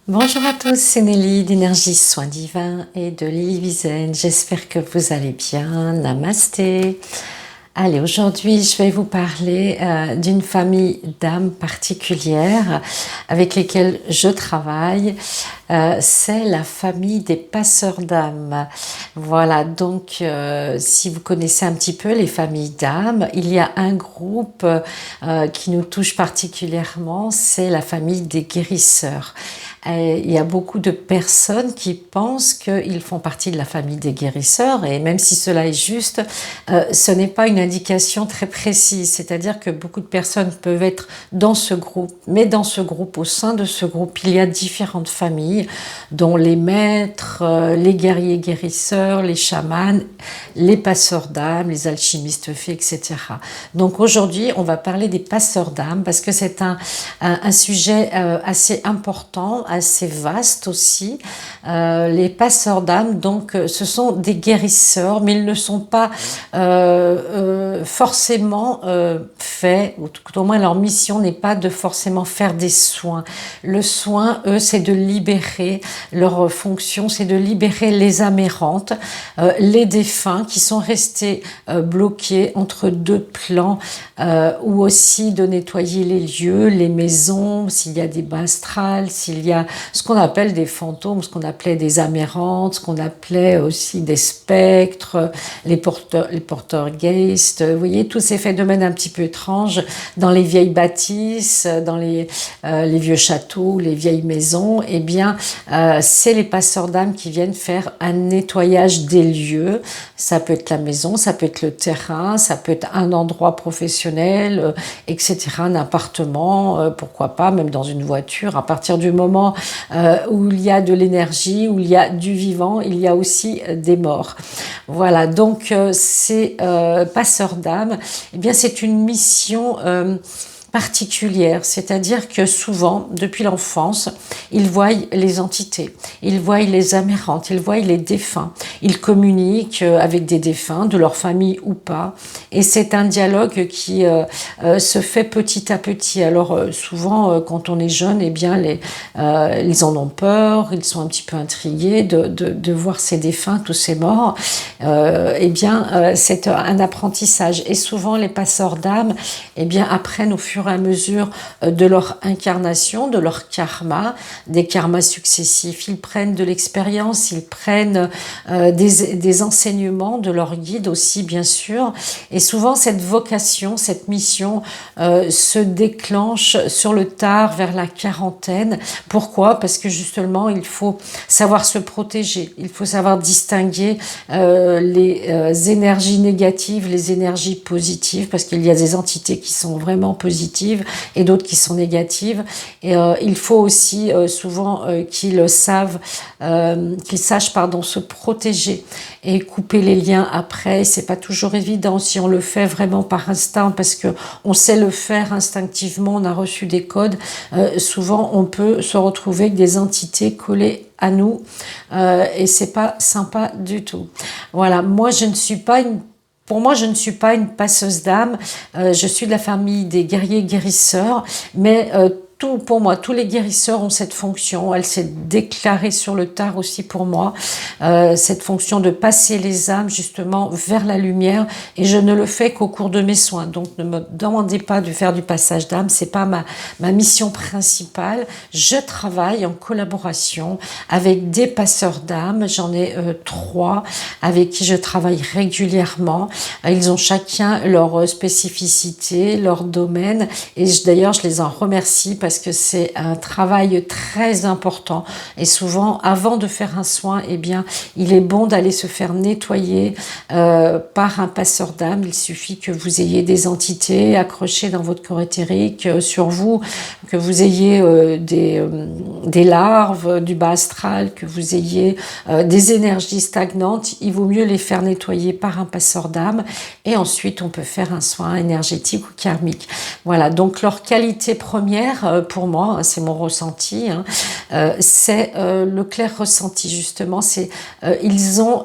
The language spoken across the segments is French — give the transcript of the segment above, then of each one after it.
Bonjour à tous, c'est Nelly d'Énergie Soins Divins et de Lily Vizen. J'espère que vous allez bien. Namasté. Allez, aujourd'hui, je vais vous parler d'une famille d'âmes particulières avec lesquelles je travaille. C'est la famille des passeurs d'âmes. Voilà, donc si vous connaissez un petit peu les familles d'âmes, il y a un groupe qui nous touche particulièrement, c'est la famille des guérisseurs. Il y a beaucoup de personnes qui pensent qu'ils font partie de la famille des guérisseurs et même si cela est juste, ce n'est pas une indication très précise. C'est-à-dire que beaucoup de personnes peuvent être dans ce groupe, mais dans ce groupe, au sein de ce groupe, il y a différentes familles, dont les maîtres, les guerriers guérisseurs, les chamans, les passeurs d'âmes, les alchimistes fées, etc. Donc aujourd'hui, on va parler des passeurs d'âmes parce que c'est un sujet assez important, assez vaste aussi. Les passeurs d'âmes, donc, ce sont des guérisseurs, mais ils ne sont pas forcément faits, ou tout au moins leur mission n'est pas de forcément faire des soins. Le soin, eux, c'est de libérer, leur fonction, c'est de libérer les âmes errantes, les défunts qui sont restés bloqués entre deux plans, ou aussi de nettoyer les lieux, les maisons, s'il y a des bas astrales, s'il y a ce qu'on appelle des fantômes, ce qu'on appelait des âmes errantes, ce qu'on appelait aussi des spectres, les porteurs geist, vous voyez, tous ces phénomènes un petit peu étranges dans les vieilles bâtisses, dans les vieux châteaux, les vieilles maisons, eh bien, c'est les passeurs d'âmes qui viennent faire un nettoyage des lieux. Ça peut être la maison, ça peut être le terrain, ça peut être un endroit professionnel, etc., un appartement, pourquoi pas, même dans une voiture. À partir du moment où il y a de l'énergie, où il y a du vivant, il y a aussi des morts. Voilà, donc ces passeurs d'âmes, eh bien c'est une mission particulière, c'est-à-dire que souvent, depuis l'enfance, ils voient les entités, ils voient les âmes errantes, ils voient les défunts, ils communiquent avec des défunts, de leur famille ou pas, et c'est un dialogue qui se fait petit à petit. Alors souvent, quand on est jeune, eh bien, ils en ont peur, ils sont un petit peu intrigués de voir ces défunts, tous ces morts. Eh bien, c'est un apprentissage, et souvent les passeurs d'âmes, eh bien, apprennent au fur et à mesure de leur incarnation, de leur karma, des karmas successifs. Ils prennent de l'expérience, ils prennent des enseignements de leur guide aussi, bien sûr. Et souvent, cette vocation, cette mission se déclenche sur le tard, vers la quarantaine. Pourquoi? Parce que justement, il faut savoir se protéger, il faut savoir distinguer les énergies négatives, les énergies positives, parce qu'il y a des entités qui sont vraiment positives et d'autres qui sont négatives. Et il faut aussi souvent qu'ils sachent se protéger et couper les liens après. C'est pas toujours évident si on le fait vraiment par instinct, parce que on sait le faire instinctivement, on a reçu des codes. Souvent, on peut se retrouver avec des entités collées à nous et c'est pas sympa du tout. Voilà, moi je ne suis pas une Pour moi, je ne suis pas une passeuse d'âme, je suis de la famille des guerriers guérisseurs, mais pour moi, tous les guérisseurs ont cette fonction. Elle s'est déclarée sur le tard aussi pour moi, cette fonction de passer les âmes justement vers la lumière, et je ne le fais qu'au cours de mes soins. Donc ne me demandez pas de faire du passage d'âme, c'est pas ma mission principale. Je travaille en collaboration avec des passeurs d'âme, j'en ai 3 avec qui je travaille régulièrement. Ils ont chacun leur spécificité, leur domaine, et d'ailleurs je les en remercie parce que c'est un travail très important. Et souvent, avant de faire un soin, eh bien, il est bon d'aller se faire nettoyer par un passeur d'âme. Il suffit que vous ayez des entités accrochées dans votre corps éthérique sur vous, que vous ayez des larves du bas astral, que vous ayez des énergies stagnantes. Il vaut mieux les faire nettoyer par un passeur d'âme, et ensuite on peut faire un soin énergétique ou karmique. Voilà, donc leur qualité première, pour moi, c'est mon ressenti, hein, c'est le clair ressenti justement. Ils ont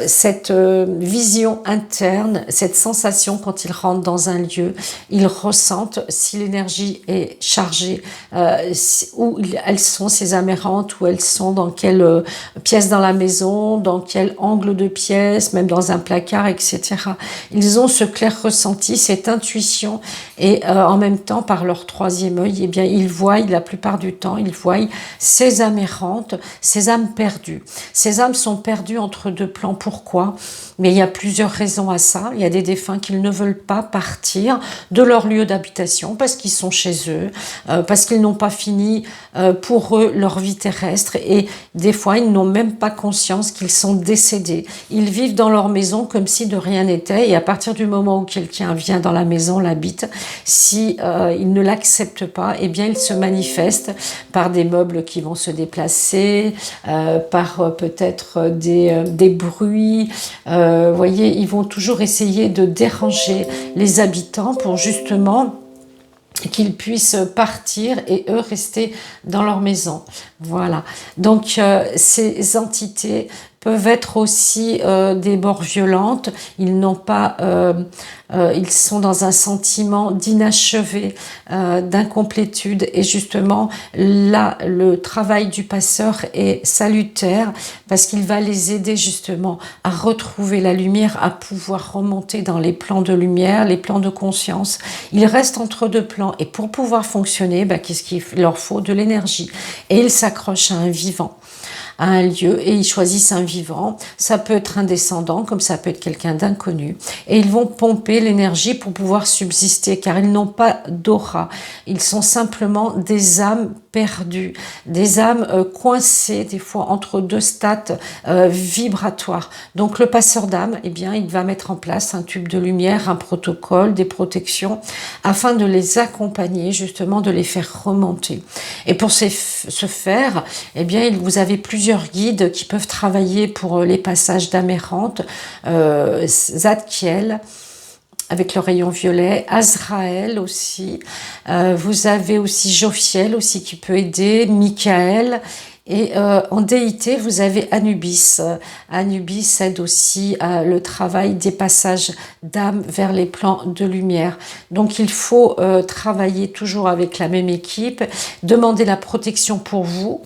cette vision interne, cette sensation quand ils rentrent dans un lieu, ils ressentent si l'énergie est chargée, où elles sont ces âmes errantes, où elles sont, dans quelle pièce dans la maison, dans quel angle de pièce, même dans un placard, etc. Ils ont ce clair ressenti, cette intuition, et en même temps, par leur troisième œil, eh bien, ils voient, la plupart du temps, ils voient ces âmes errantes, ces âmes perdues. Ces âmes sont perdues entre deux plans. Pourquoi? Mais il y a plusieurs raisons à ça. Il y a des défunts qui ne veulent pas partir de leur lieu d'habitation parce qu'ils sont chez eux, parce qu'ils n'ont pas fini pour eux leur vie terrestre, et des fois ils n'ont même pas conscience qu'ils sont décédés. Ils vivent dans leur maison comme si de rien n'était, et à partir du moment où quelqu'un vient dans la maison, l'habite, si il ne l'accepte pas, eh bien il se manifeste par des meubles qui vont se déplacer, par peut-être des bruits. Vous voyez, ils vont toujours essayer de déranger les habitants pour justement qu'ils puissent partir et eux rester dans leur maison. Voilà. Donc ces entités peuvent être aussi des morts violentes. Ils n'ont pas, ils sont dans un sentiment d'inachevé, d'incomplétude, et justement là le travail du passeur est salutaire parce qu'il va les aider justement à retrouver la lumière, à pouvoir remonter dans les plans de lumière, les plans de conscience. Ils restent entre deux plans, et pour pouvoir fonctionner, qu'est-ce qu'il leur faut? De l'énergie, et ils s'accrochent à un vivant, à un lieu, et ils choisissent un vivant. Ça peut être un descendant, comme ça peut être quelqu'un d'inconnu, et ils vont pomper l'énergie pour pouvoir subsister, car ils n'ont pas d'aura. Ils sont simplement des âmes perdues, des âmes coincées des fois entre deux stades vibratoires. Donc le passeur d'âme, eh bien, il va mettre en place un tube de lumière, un protocole, des protections, afin de les accompagner, justement de les faire remonter. Et pour ce faire, eh bien, vous avez plusieurs guides qui peuvent travailler pour les passages d'âmes errantes. Zadkiel, avec le rayon violet, Azraël aussi. Vous avez aussi Jophiel aussi qui peut aider, Michael. Et en déité, vous avez Anubis. Anubis aide aussi à le travail des passages d'âme vers les plans de lumière. Donc il faut travailler toujours avec la même équipe, demander la protection pour vous,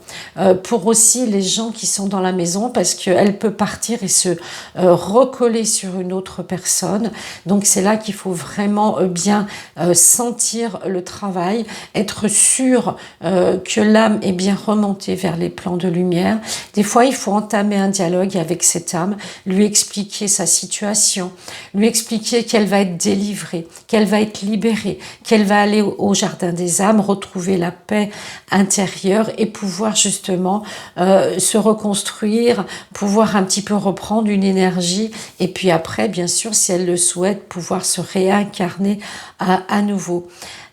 pour aussi les gens qui sont dans la maison, parce qu'elle peut partir et se recoller sur une autre personne. Donc c'est là qu'il faut vraiment bien sentir le travail, être sûr que l'âme est bien remontée vers les plans de lumière. Des fois, il faut entamer un dialogue avec cette âme, lui expliquer sa situation, lui expliquer qu'elle va être délivrée, qu'elle va être libérée, qu'elle va aller au jardin des âmes, retrouver la paix intérieure et pouvoir justement se reconstruire, pouvoir un petit peu reprendre une énergie, et puis après, bien sûr, si elle le souhaite, pouvoir se réincarner à nouveau.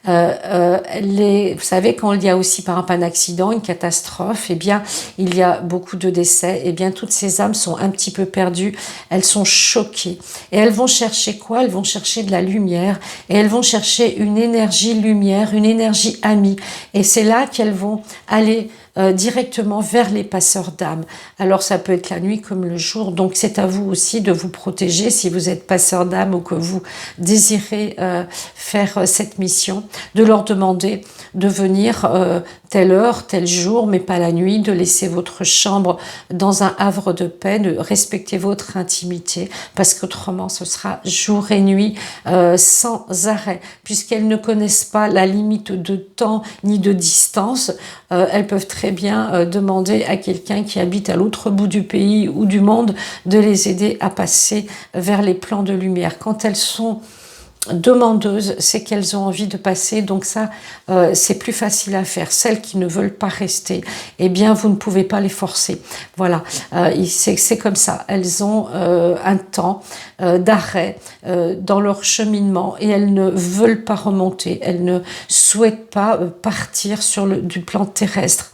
Vous savez, quand il y a aussi par exemple un accident, une catastrophe, eh bien il y a beaucoup de décès, eh bien toutes ces âmes sont un petit peu perdues, elles sont choquées, et elles vont chercher quoi? Elles vont chercher de la lumière, et elles vont chercher une énergie lumière, une énergie amie, et c'est là qu'elles vont aller directement vers les passeurs d'âme. Alors ça peut être la nuit comme le jour, donc c'est à vous aussi de vous protéger si vous êtes passeur d'âme ou que vous désirez faire cette mission, de leur demander de venir telle heure, tel jour, mais pas la nuit, de laisser votre chambre dans un havre de paix, de respecter votre intimité, parce qu'autrement ce sera jour et nuit sans arrêt, puisqu'elles ne connaissent pas la limite de temps ni de distance. Elles peuvent très bien demander à quelqu'un qui habite à l'autre bout du pays ou du monde de les aider à passer vers les plans de lumière. Quand elles sont demandeuses, c'est qu'elles ont envie de passer, donc ça c'est plus facile à faire. Celles qui ne veulent pas rester, eh bien vous ne pouvez pas les forcer. Voilà, c'est comme ça, elles ont un temps d'arrêt dans leur cheminement, et elles ne veulent pas remonter, elles ne souhaitent pas partir du plan terrestre.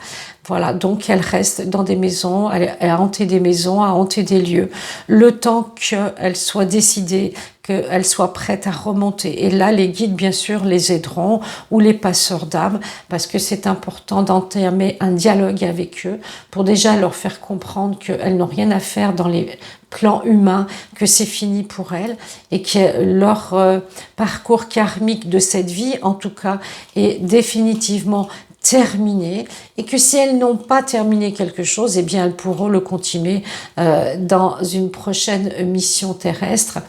Voilà, donc elle reste dans des maisons, elle a hanté des maisons, a hanté des lieux, le temps qu'elle soit décidée, qu'elle soit prête à remonter. Et là, les guides, bien sûr, les aideront, ou les passeurs d'âme, parce que c'est important d'entamer un dialogue avec eux, pour déjà leur faire comprendre qu'elles n'ont rien à faire dans les plans humains, que c'est fini pour elles, et que leur parcours karmique de cette vie, en tout cas, est définitivement terminé, et que si elles n'ont pas terminé quelque chose, eh bien elles pourront le continuer dans une prochaine mission terrestre.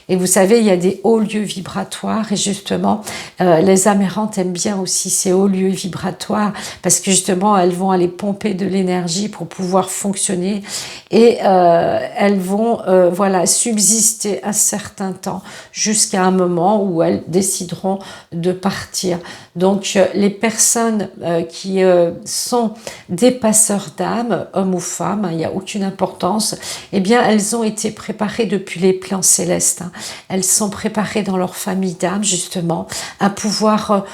Et vous savez, il y a des hauts lieux vibratoires, et justement les amérantes aiment bien aussi ces hauts lieux vibratoires, parce que justement elles vont aller pomper de l'énergie pour pouvoir fonctionner, et elles vont voilà, subsister un certain temps jusqu'à un moment où elles décideront de partir. Donc les personnes qui sont des passeurs d'âme, hommes ou femmes, il n'y a aucune importance, eh bien elles ont été préparées depuis les plans célestes. Elles sont préparées dans leur famille d'âme, justement, à pouvoir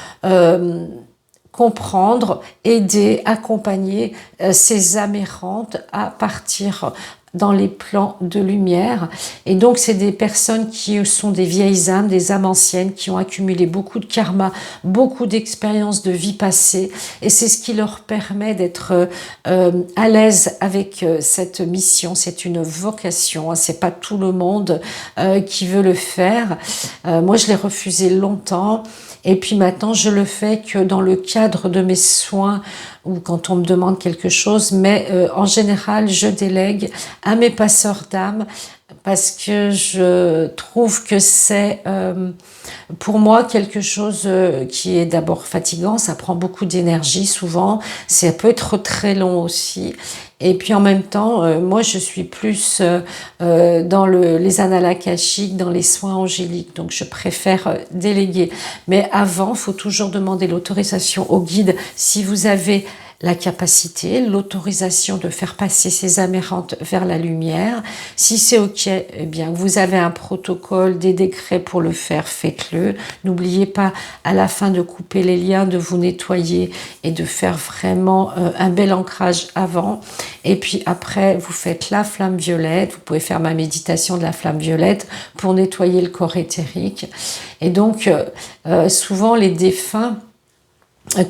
comprendre, aider, accompagner ces amérantes à partir dans les plans de lumière. Et donc c'est des personnes qui sont des vieilles âmes, des âmes anciennes, qui ont accumulé beaucoup de karma, beaucoup d'expériences de vie passée, et c'est ce qui leur permet d'être à l'aise avec cette mission. C'est une vocation, hein, c'est pas tout le monde qui veut le faire. Moi je l'ai refusé longtemps, et puis maintenant je le fais que dans le cadre de mes soins, ou quand on me demande quelque chose, mais en général je délègue à mes passeurs d'âme, parce que je trouve que c'est pour moi quelque chose qui est d'abord fatigant, ça prend beaucoup d'énergie souvent, ça peut être très long aussi, et puis en même temps, moi je suis plus dans les annales akashiques, dans les soins angéliques, donc je préfère déléguer. Mais avant, il faut toujours demander l'autorisation au guide si vous avez la capacité, l'autorisation de faire passer ces amérantes vers la lumière. Si c'est OK, eh bien, vous avez un protocole, des décrets pour le faire, faites-le. N'oubliez pas à la fin de couper les liens, de vous nettoyer et de faire vraiment un bel ancrage avant. Et puis après, vous faites la flamme violette. Vous pouvez faire ma méditation de la flamme violette pour nettoyer le corps éthérique. Et donc, souvent les défunts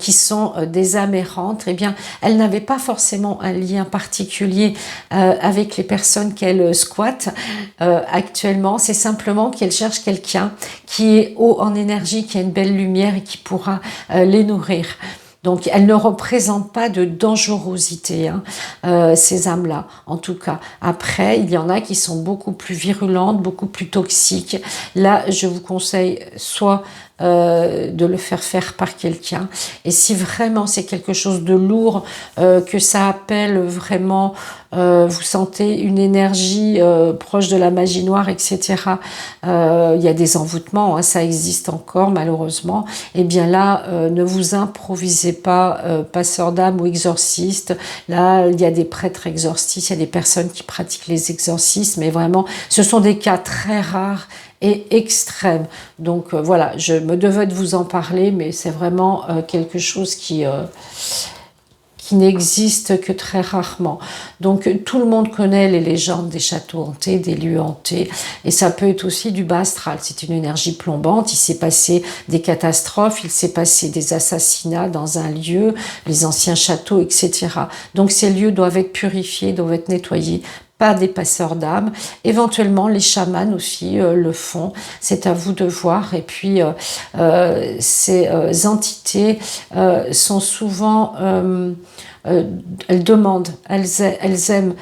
qui sont des amérantes, eh bien, elles n'avaient pas forcément un lien particulier avec les personnes qu'elles squattent actuellement. C'est simplement qu'elles cherchent quelqu'un qui est haut en énergie, qui a une belle lumière et qui pourra les nourrir. Donc, elles ne représentent pas de dangerosité, hein, ces âmes-là, en tout cas. Après, il y en a qui sont beaucoup plus virulentes, beaucoup plus toxiques. Là, je vous conseille soit de le faire par quelqu'un. Et si vraiment c'est quelque chose de lourd, que ça appelle vraiment, vous sentez une énergie proche de la magie noire, etc. Il y a des envoûtements, hein, ça existe encore malheureusement. Et bien là, ne vous improvisez pas passeur d'âme ou exorciste. Là, il y a des prêtres exorcistes, il y a des personnes qui pratiquent les exorcismes, mais vraiment, ce sont des cas très rares et extrême. Donc voilà, je me devais de vous en parler, mais c'est vraiment quelque chose qui n'existe que très rarement. Donc tout le monde connaît les légendes des châteaux hantés, des lieux hantés, et ça peut être aussi du bas astral. C'est une énergie plombante, il s'est passé des catastrophes, il s'est passé des assassinats dans un lieu, les anciens châteaux, etc. Donc ces lieux doivent être purifiés, doivent être nettoyés, pas des passeurs d'âme. Éventuellement, les chamans aussi le font. C'est à vous de voir. Et puis, ces entités sont souvent... elles demandent, elles aiment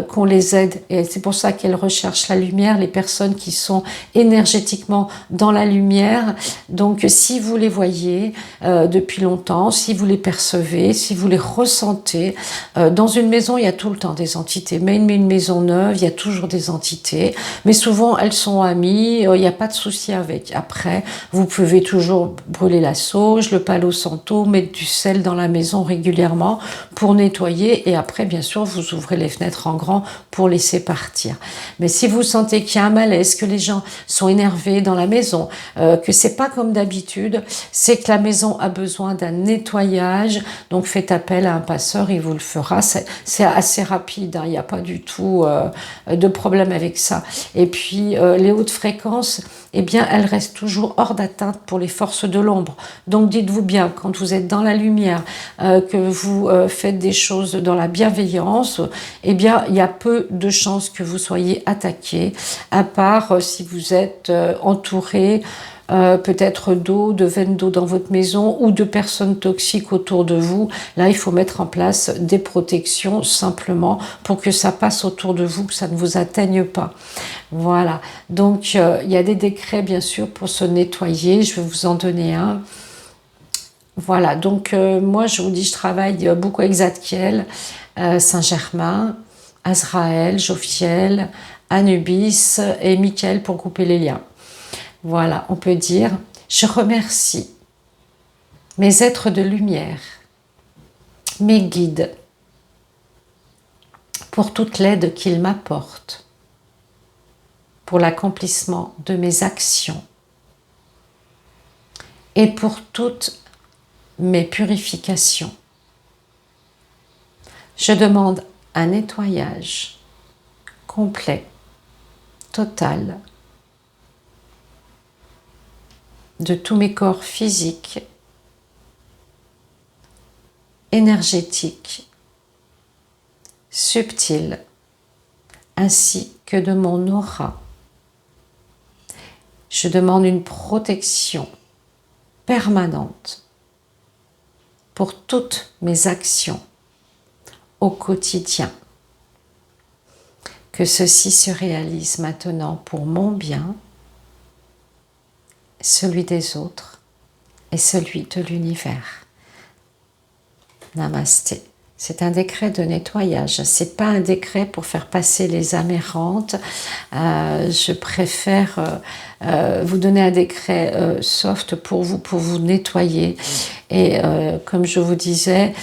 qu'on les aide, et c'est pour ça qu'elles recherchent la lumière, les personnes qui sont énergétiquement dans la lumière. Donc si vous les voyez depuis longtemps, si vous les percevez, si vous les ressentez, dans une maison il y a tout le temps des entités, même une maison neuve, il y a toujours des entités, mais souvent elles sont amies, il n'y a pas de souci avec. Après, vous pouvez toujours brûler la sauge, le palo santo, mettre du sel dans la maison régulièrement pour nettoyer, et après bien sûr vous ouvrez les fenêtres en grand pour laisser partir. Mais si vous sentez qu'il y a un malaise, que les gens sont énervés dans la maison, que c'est pas comme d'habitude, c'est que la maison a besoin d'un nettoyage, donc faites appel à un passeur, il vous le fera. C'est assez rapide, hein, il n'y a pas du tout de problème avec ça. Et puis les hautes fréquences, eh bien elles restent toujours hors d'atteinte pour les forces de l'ombre. Donc dites-vous bien, quand vous êtes dans la lumière, que vous faites des choses dans la bienveillance, eh bien il y a peu de chances que vous soyez attaqué, à part si vous êtes entouré peut-être d'eau, de veines d'eau dans votre maison ou de personnes toxiques autour de vous. Là, il faut mettre en place des protections simplement pour que ça passe autour de vous, que ça ne vous atteigne pas. Voilà. Donc, il y a des décrets, bien sûr, pour se nettoyer. Je vais vous en donner un. Voilà. Donc, moi, je vous dis, je travaille beaucoup avec Zadkiel, Saint-Germain, Azraël, Jophiel, Anubis et Michael pour couper les liens. Voilà, on peut dire, je remercie mes êtres de lumière, mes guides, pour toute l'aide qu'ils m'apportent, pour l'accomplissement de mes actions et pour toutes mes purifications. Je demande un nettoyage complet, total, de tous mes corps physiques, énergétiques, subtils, ainsi que de mon aura. Je demande une protection permanente pour toutes mes actions au quotidien. Que ceci se réalise maintenant pour mon bien, celui des autres et celui de l'univers. Namasté. C'est un décret de nettoyage. C'est pas un décret pour faire passer les âmes errantes. Je préfère vous donner un décret soft pour vous nettoyer. Et comme je vous disais,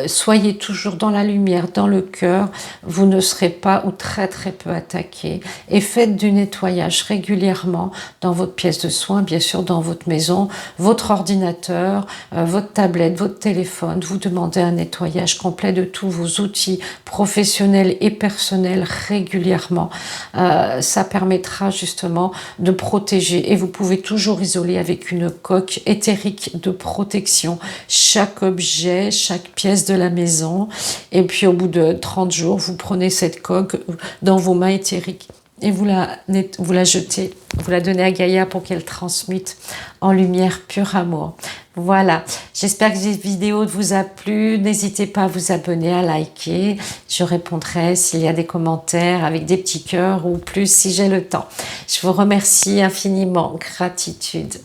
soyez toujours dans la lumière, dans le cœur. Vous ne serez pas ou très très peu attaqué. Et faites du nettoyage régulièrement dans votre pièce de soins, bien sûr dans votre maison, votre ordinateur, votre tablette, votre téléphone. Vous demandez un nettoyage complet de tous vos outils professionnels et personnels régulièrement. Ça permettra justement de protéger, et vous pouvez toujours isoler avec une coque éthérique de protection chaque objet, chaque pièce de la maison, et puis au bout de 30 jours, vous prenez cette coque dans vos mains éthériques et vous la jetez, vous la donnez à Gaïa pour qu'elle transmute en lumière pur amour. Voilà, j'espère que cette vidéo vous a plu. N'hésitez pas à vous abonner, à liker. Je répondrai s'il y a des commentaires avec des petits cœurs ou plus si j'ai le temps. Je vous remercie infiniment. Gratitude.